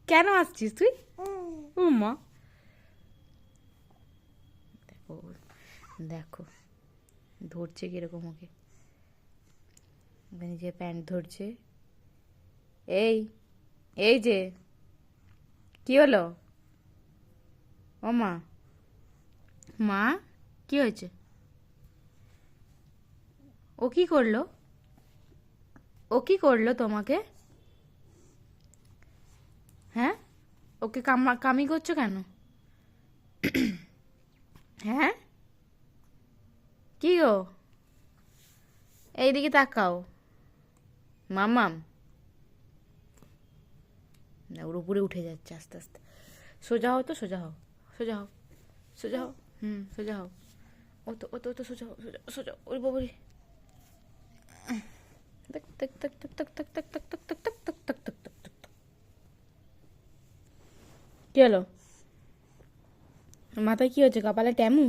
কেন আসছিস তুই? ও মা, দেখো দেখো ধরছে কিরকম ওকে, নিজে প্যান্ট ধরছে। এই এই যে, কি হলো? ও মা, মা কি হয়েছে? ও কি করলো? ও কি করলো তোমাকে? হ্যাঁ, ওকে কামি করছো কেন? হ্যাঁ, কি গো, এইদিকে তাকাও। মামাম, না, ওর উপরে উঠে যাচ্ছে আস্তে আস্তে। সোজা হও তো, সোজা হও, সোজা হও, সোজা হও। হুম, সোজা হও। ও তো সোজা হও, সোজা সোজা। ওই বাবারি, তাক তাক তাক তাক তাক তাক তাক তাক তাক তাক তাক তাক তাক তাক তাক তাক। কি হলো? মাথায় কি হচ্ছে? কপালে ট্যামু?